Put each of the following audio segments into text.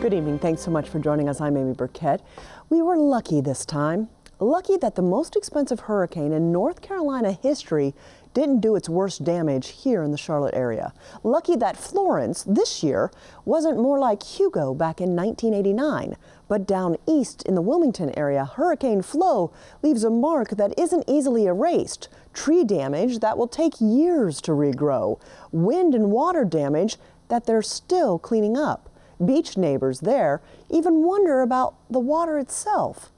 Good evening. Thanks so much for joining us. I'm Amy Burkett. We were lucky this time. Lucky that the most expensive hurricane in North Carolina history didn't do its worst damage here in the Charlotte area. Lucky that Florence this year wasn't more like Hugo back in 1989. But down east in the Wilmington area, Hurricane Flo leaves a mark that isn't easily erased. Tree damage that will take years to regrow. Wind and water damage that they're still cleaning up. Beach neighbors there even wonder about the water itself.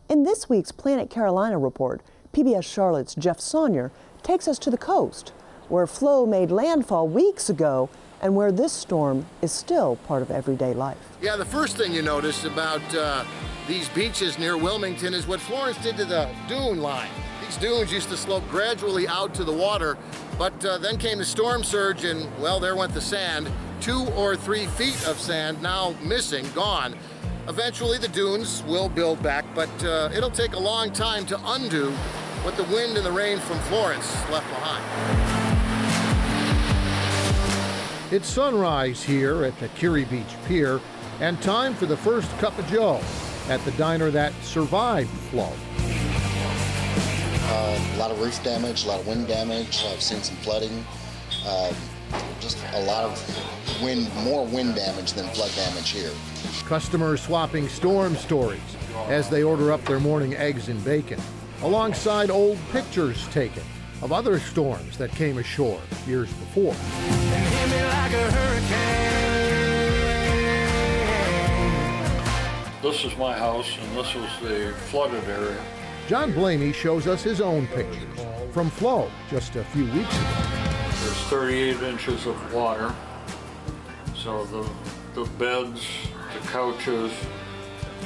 In this week's Planet Carolina report, PBS Charlotte's Jeff Saunier takes us to the coast, where Flo made landfall weeks ago and where this storm is still part of everyday life. Yeah, the first thing you notice about these beaches near Wilmington is what Florence did to the dune line. These dunes used to slope gradually out to the water, but then came the storm surge and, well, there went the sand. 2 or 3 feet of sand now missing, gone. Eventually the dunes will build back, but it'll take a long time to undo what the wind and the rain from Florence left behind. It's sunrise here at the Curie Beach Pier, and time for the first cup of joe at the diner that survived Flo. A lot of roof damage, a lot of wind damage. I've seen some flooding. Just a lot of wind, more wind damage than flood damage here. Customers swapping storm stories as they order up their morning eggs and bacon, alongside old pictures taken of other storms that came ashore years before. This is my house, and this was the flooded area. John Blamey shows us his own pictures from Flo just a few weeks ago. There's 38 inches of water, so the beds, the couches,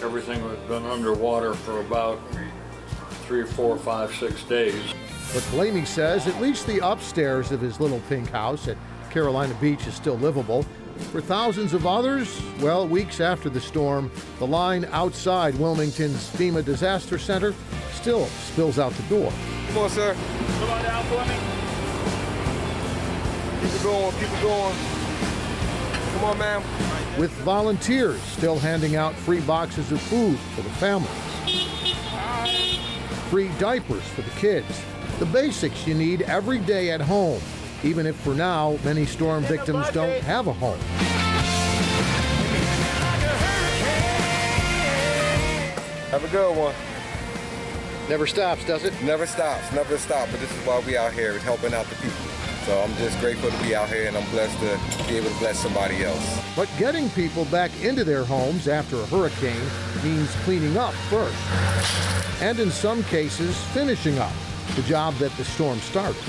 everything had been underwater for about 3, 4, 5, 6 days. But Blamey says at least the upstairs of his little pink house at Carolina Beach is still livable. For thousands of others, well, weeks after the storm, the line outside Wilmington's FEMA Disaster Center still spills out the door. Come on, sir. Come on down for me. Keep it going, keep it going. Come on, ma'am. With volunteers still handing out free boxes of food for the families. Free diapers for the kids. The basics you need every day at home, even if for now many storm victims don't have a home. Have a good one. Never stops, does it? Never stops, never stops. But this is why we out here, helping out the people. So I'm just grateful to be out here, and I'm blessed to be able to bless somebody else. But getting people back into their homes after a hurricane means cleaning up first. And in some cases, finishing up the job that the storm started.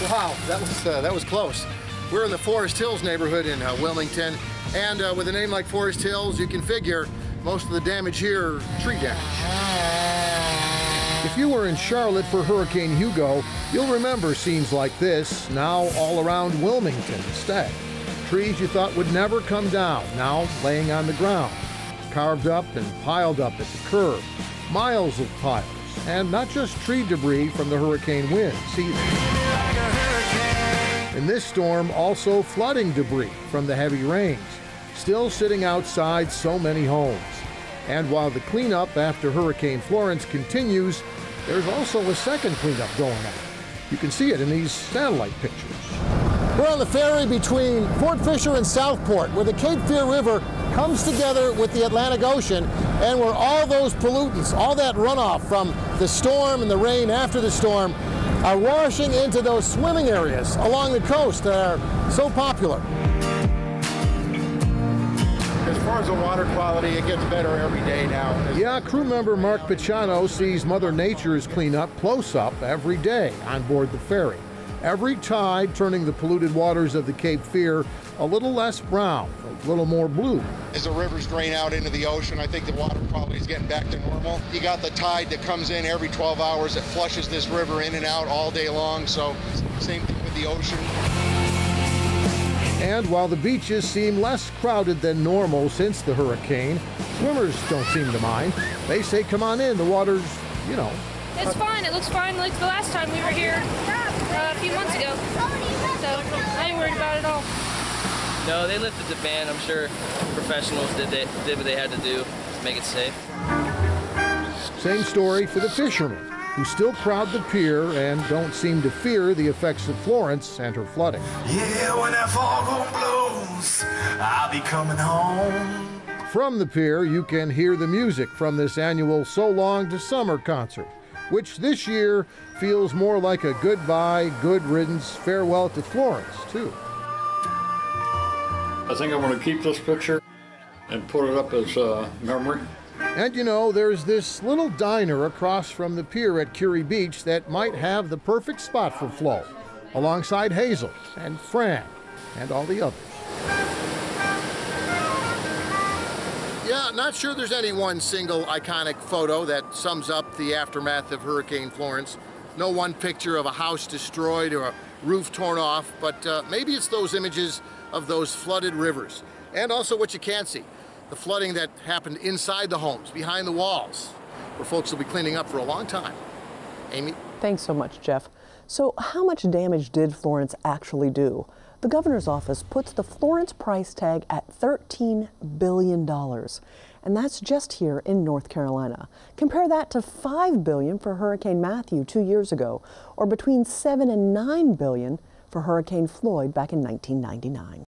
Wow, that was close. We're in the Forest Hills neighborhood in Wilmington, and with a name like Forest Hills, you can figure most of the damage here, tree damage. If you were in Charlotte for Hurricane Hugo, you'll remember scenes like this, now all around Wilmington instead. Trees you thought would never come down, now laying on the ground, carved up and piled up at the curb. Miles of piles, and not just tree debris from the hurricane winds either. In this storm, also flooding debris from the heavy rains, still sitting outside so many homes. And while the cleanup after Hurricane Florence continues, there's also a second cleanup going on. You can see it in these satellite pictures. We're on the ferry between Fort Fisher and Southport, where the Cape Fear River comes together with the Atlantic Ocean, and where all those pollutants, all that runoff from the storm and the rain after the storm, are washing into those swimming areas along the coast that are so popular. As far as the water quality, it gets better every day now. Yeah, crew member Mark Picciano sees Mother Nature's cleanup close up every day on board the ferry. Every tide turning the polluted waters of the Cape Fear a little less brown, a little more blue. As the rivers drain out into the ocean, I think the water quality is getting back to normal. You got the tide that comes in every 12 hours that flushes this river in and out all day long, so same thing with the ocean. And while the beaches seem less crowded than normal since the hurricane, swimmers don't seem to mind. They say, come on in, the water's, you know. It's fine, it looks fine like the last time we were here a few months ago. So I ain't worried about it at all. No, they lifted the ban. I'm sure professionals did what they had to do to make it safe. Same story for the fishermen, who still crowd the pier and don't seem to fear the effects of Florence and her flooding. Yeah, when that foghorn blows, I'll be coming home. From the pier, you can hear the music from this annual So Long to Summer concert, which this year feels more like a goodbye, good riddance, farewell to Florence, too. I think I'm going to keep this picture and put it up as a memory. And you know, there's this little diner across from the pier at Curie Beach that might have the perfect spot for Flo, alongside Hazel and Fran and all the others. Yeah, not sure there's any one single iconic photo that sums up the aftermath of Hurricane Florence. No one picture of a house destroyed or a roof torn off, but maybe it's those images of those flooded rivers. And also what you can't see, the flooding that happened inside the homes, behind the walls, where folks will be cleaning up for a long time. Amy? Thanks so much, Jeff. So how much damage did Florence actually do? The governor's office puts the Florence price tag at $13 billion. And that's just here in North Carolina. Compare that to $5 billion for Hurricane Matthew 2 years ago, or between $7 and $9 billion for Hurricane Floyd back in 1999.